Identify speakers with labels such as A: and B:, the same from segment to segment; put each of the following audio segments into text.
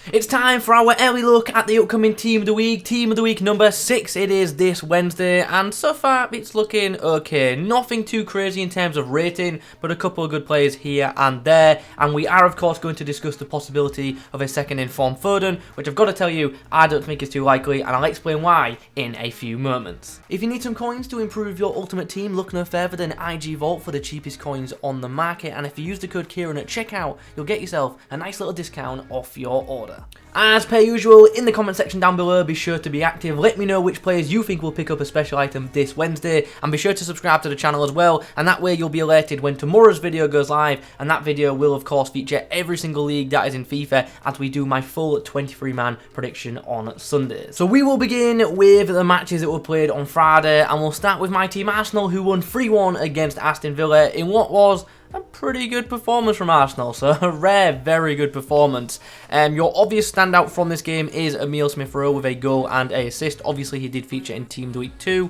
A: It's time for our early look at the upcoming Team of the Week. Team of the Week number 6 it is this Wednesday, and so far it's looking okay. Nothing too crazy in terms of rating, but a couple of good players here and there. And we are of course going to discuss the possibility of a second informed Foden, which I've got to tell you, I don't think is too likely, and I'll explain why in a few moments. If you need some coins to improve your ultimate team, look no further than IG Vault for the cheapest coins on the market, and if you use the code Kieron at checkout, you'll get yourself a nice little discount off your order. As per usual, in the comment section down below, be sure to be active. Let me know which players you think will pick up a special item this Wednesday, and be sure to subscribe to the channel as well, and that way you'll be alerted when tomorrow's video goes live, and that video will of course feature every single league that is in FIFA as we do my full 23-man prediction on Sundays. So we will begin with the matches that were played on Friday, and we'll start with my team Arsenal, who won 3-1 against Aston Villa in what was a pretty good performance from Arsenal, so a rare, very good performance. Your obvious standout from this game is Emile Smith-Rowe with a goal and an assist. Obviously, he did feature in Team of the Week 2,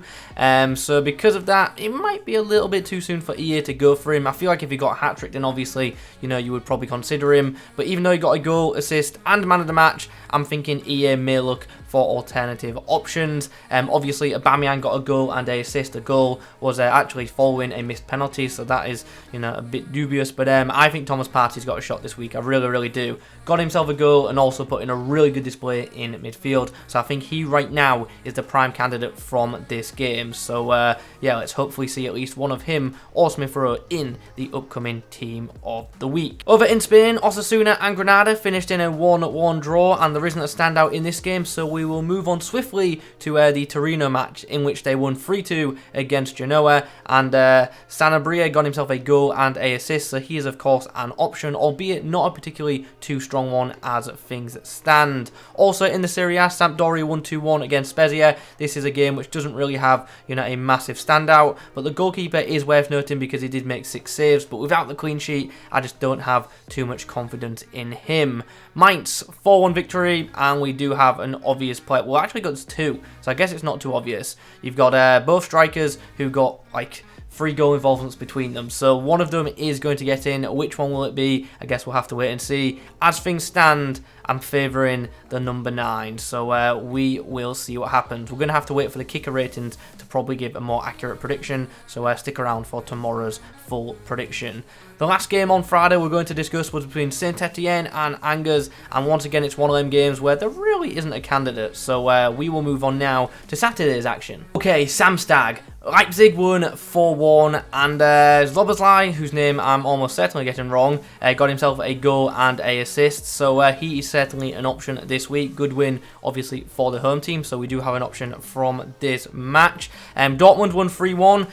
A: so because of that, it might be a little bit too soon for EA to go for him. I feel like if he got a hat-trick, then obviously, you know, you would probably consider him, but even though he got a goal, assist, and man of the match, I'm thinking EA may look for alternative options. Obviously, Aubameyang got a goal and an assist. The goal was actually following a missed penalty, so that is, you know, a bit dubious. But I think Thomas Partey's got a shot this week. I really, really do. Got himself a goal and also put in a really good display in midfield. So I think he right now is the prime candidate from this game. So yeah, let's hopefully see at least one of him or Smith-Rowe in the upcoming Team of the Week. Over in Spain, Osasuna and Granada finished in a 1-1 draw, and there isn't a standout in this game, so we will move on swiftly to the Torino match, in which they won 3-2 against Genoa, and Sanabria got himself a goal and an assist, so he is of course an option, albeit not a particularly too strong one as things stand. Also in the Serie A, Sampdoria won 2-1 against Spezia. This is a game which doesn't really have, you know, a massive standout, but the goalkeeper is worth noting because he did make 6 saves, but without the clean sheet, I just don't have too much confidence in him. Mainz 4-1 victory, and we do have an obvious player. Well, actually got 2, so I guess it's not too obvious. You've got both strikers who got like 3 goal involvements between them, so one of them is going to get in. Which one will it be? I guess we'll have to wait and see. As things stand, I'm favouring the number 9, so we will see what happens. We're going to have to wait for the kicker ratings to probably give a more accurate prediction, so stick around for tomorrow's full prediction. The last game on Friday we're going to discuss was between Saint-Etienne and Angers, and once again it's one of them games where there really isn't a candidate, so we will move on now to Saturday's action. Okay, Samstag. Leipzig won 4-1, and Szoboszlai, whose name I'm almost certainly getting wrong, got himself a goal and an assist, so he is certainly an option this week. Good win, obviously, for the home team, so we do have an option from this match. Dortmund won 3-1.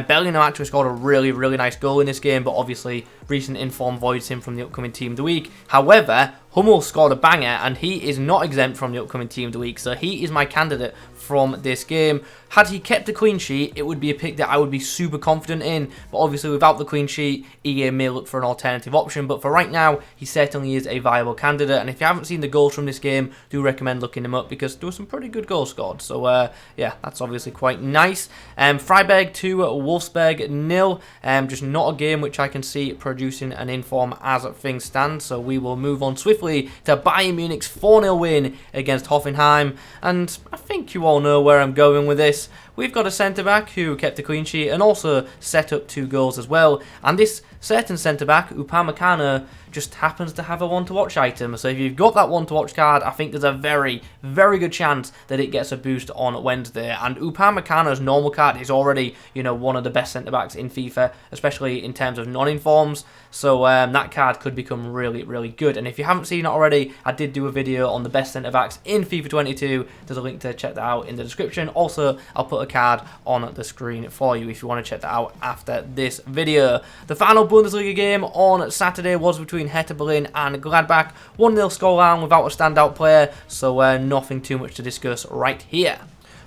A: Bellingham actually scored a really, really nice goal in this game, but obviously recent inform voids him from the upcoming Team of the Week. However, Hummels scored a banger, and he is not exempt from the upcoming Team of the Week, so he is my candidate from this game. Had he kept a clean sheet, it would be a pick that I would be super confident in, but obviously without the clean sheet, EA may look for an alternative option, but for right now, he certainly is a viable candidate, and if you haven't seen the goals from this game, do recommend looking him up, because there were some pretty good goals scored, so yeah, that's obviously quite nice. Freiburg 2, Wolfsburg 0, just not a game which I can see producing an inform as things stand, so we will move on swiftly to Bayern Munich's 4-0 win against Hoffenheim, and I think you all know where I'm going with this. We've got a centre-back who kept a clean sheet and also set up 2 goals as well, and this certain centre-back, Upamecano, just happens to have a one-to-watch item, so if you've got that one-to-watch card, I think there's a very, very good chance that it gets a boost on Wednesday, and Upamecano's normal card is already, you know, one of the best centre-backs in FIFA, especially in terms of non-informs, so that card could become really, really good, and if you haven't seen it already, I did do a video on the best centre-backs in FIFA 22, there's a link to check that out in the description. Also, I'll put a card on the screen for you if you want to check that out after this video. The final Bundesliga game on Saturday was between Hertha Berlin and Gladbach. 1-0 scoreline without a standout player, so nothing too much to discuss right here.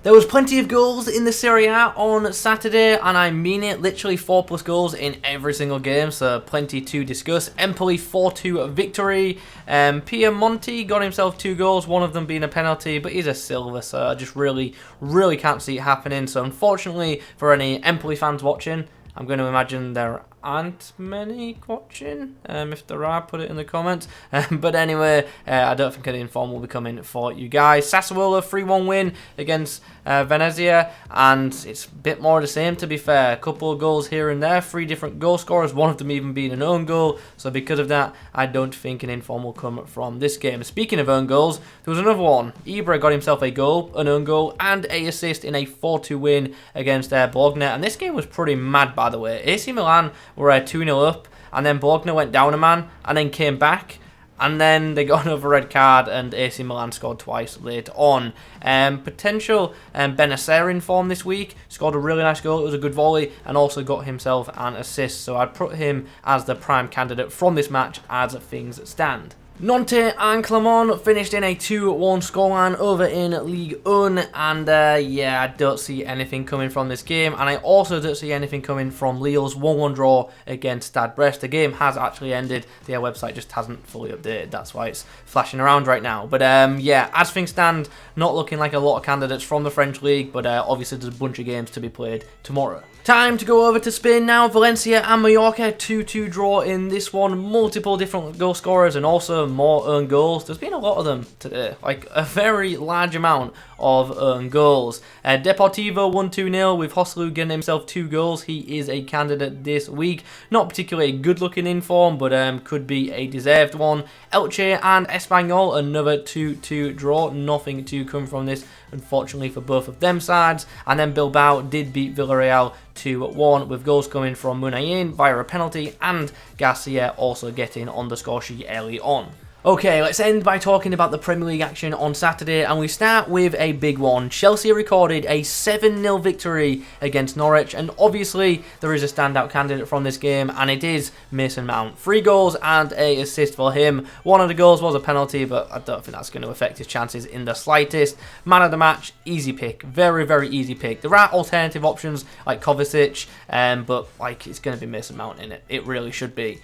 A: There was plenty of goals in the Serie A on Saturday, and I mean it, literally 4+ goals in every single game, so plenty to discuss. Empoli 4-2 victory. Piemonte got himself 2 goals, one of them being a penalty, but he's a silver, so I just really can't see it happening. So unfortunately for any Empoli fans watching, I'm going to imagine they're aren't many watching. If there are, put it in the comments. But anyway, I don't think an inform will be coming for you guys. Sassuolo 3-1 win against Bennacer, and it's a bit more of the same, to be fair. A couple of goals here and there, 3 different goal scorers, one of them even being an own goal. So because of that, I don't think an inform will come from this game. Speaking of own goals, there was another one. Ibra got himself a goal, an own goal, and a assist in a 4-2 win against Bologna. And this game was pretty mad, by the way. AC Milan were 2-0 up, and then Bologna went down a man, and then came back. And then they got another red card, and AC Milan scored twice later on. Potential Bennacer in form this week. Scored a really nice goal. It was a good volley, and also got himself an assist. So I'd put him as the prime candidate from this match as things stand. Nantes and Clermont finished in a 2-1 scoreline over in Ligue 1, and yeah, I don't see anything coming from this game, and I also don't see anything coming from Lille's 1-1 draw against Stade Brest. The game has actually ended, their website just hasn't fully updated, that's why it's flashing around right now. But yeah, as things stand, not looking like a lot of candidates from the French league, but obviously there's a bunch of games to be played tomorrow. Time to go over to Spain now. Valencia and Mallorca 2-2 draw in this one. Multiple different goal scorers and also more own goals. There's been a lot of them today, like a very large amount of own goals. Deportivo won 2-0 with Joselu getting himself 2 goals. He is a candidate this week. Not particularly good looking in form, but could be a deserved one. Elche and Espanyol, another 2-2 draw. Nothing to come from this, unfortunately, for both of them sides. And then Bilbao did beat Villarreal 2-1 with goals coming from Munayin via a penalty and Garcia also getting on the score sheet early on. Okay, let's end by talking about the Premier League action on Saturday, and we start with a big one. Chelsea recorded a 7-0 victory against Norwich, and obviously there is a standout candidate from this game, and it is Mason Mount. 3 goals and an assist for him. One of the goals was a penalty, but I don't think that's going to affect his chances in the slightest. Man of the match, easy pick. Very, very easy pick. There are alternative options like Kovacic, but like it's going to be Mason Mount in it. It really should be.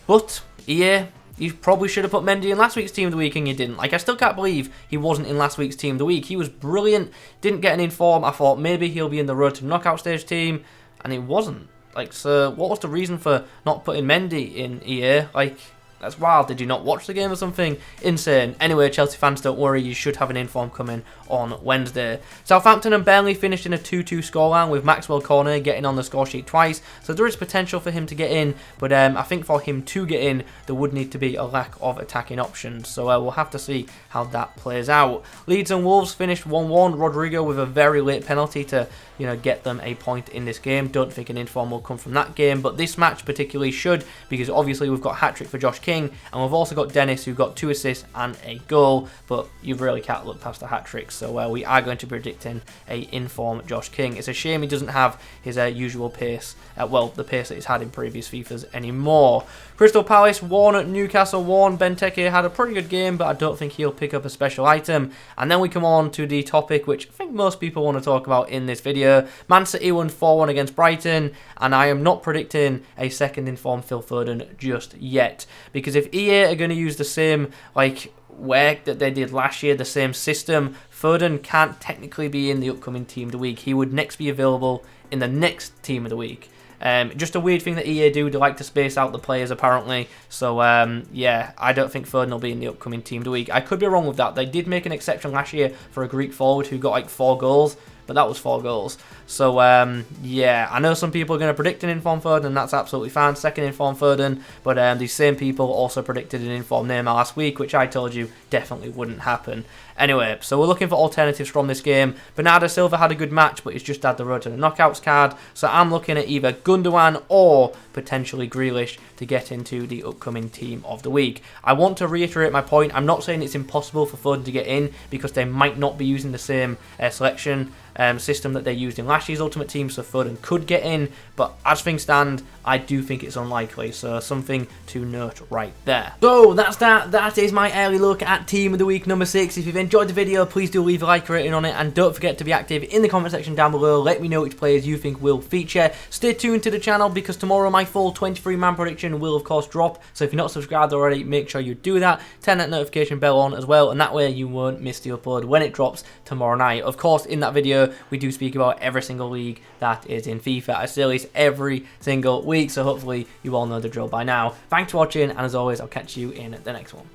A: But, yeah, you probably should have put Mendy in last week's Team of the Week and you didn't. Like, I still can't believe he wasn't in last week's Team of the Week. He was brilliant, didn't get an inform. I thought maybe he'll be in the road to knockout stage team, and he wasn't. Like, so what was the reason for not putting Mendy in EA? Like, that's wild. Did you not watch the game or something? Insane. Anyway, Chelsea fans, don't worry. You should have an inform coming on Wednesday. Southampton and Burnley finished in a 2-2 scoreline with Maxwell Cornet getting on the score sheet twice. So there is potential for him to get in. But I think for him to get in, there would need to be a lack of attacking options. So we'll have to see how that plays out. Leeds and Wolves finished 1-1. Rodrigo with a very late penalty to, you know, get them a point in this game. Don't think an inform will come from that game. But this match particularly should, because obviously we've got hat-trick for Josh King. And we've also got Dennis, who got 2 assists and a goal. But you really can't look past the hat-trick. So we are going to be predicting a inform Josh King. It's a shame he doesn't have his usual pace, well, the pace that he's had in previous FIFAs anymore. Crystal Palace won, Newcastle won. Benteke had a pretty good game, but I don't think he'll pick up a special item. And then we come on to the topic which I think most people want to talk about in this video. Man City won 4-1 against Brighton, and I am not predicting a second inform Phil Foden just yet, because if EA are going to use the same like work that they did last year, the same system, Foden can't technically be in the upcoming Team of the Week. He would next be available in the next Team of the Week. Just a weird thing that EA do. They like to space out the players apparently. So yeah, I don't think Foden will be in the upcoming Team of the Week. I could be wrong with that. They did make an exception last year for a Greek forward who got like 4 goals. But that was 4 goals. So, yeah, I know some people are going to predict an inform Foden, and that's absolutely fine. Second inform Foden. But these same people also predicted an inform Neymar last week, which I told you definitely wouldn't happen. Anyway, so we're looking for alternatives from this game. Bernardo Silva had a good match, but he's just had the road to the knockouts card. So I'm looking at either Gundogan or potentially Grealish to get into the upcoming Team of the Week. I want to reiterate my point. I'm not saying it's impossible for Foden to get in, because they might not be using the same selection system that they used in last year's Ultimate Team, so Foden could get in, but as things stand, I do think it's unlikely, so something to note right there. So that's that. That is my early look at Team of the Week number 6. If you've enjoyed the video, please do leave a like rating on it, and don't forget to be active in the comment section down below. Let me know which players you think will feature. Stay tuned to the channel, because tomorrow my full 23-man prediction will of course drop, so if you're not subscribed already, make sure you do that. Turn that notification bell on as well, and that way you won't miss the upload when it drops tomorrow night. Of course, in that video, However, we do speak about every single league that is in FIFA Series every single week, so hopefully you all know the drill by now. Thanks for watching, and as always, I'll catch you in the next one.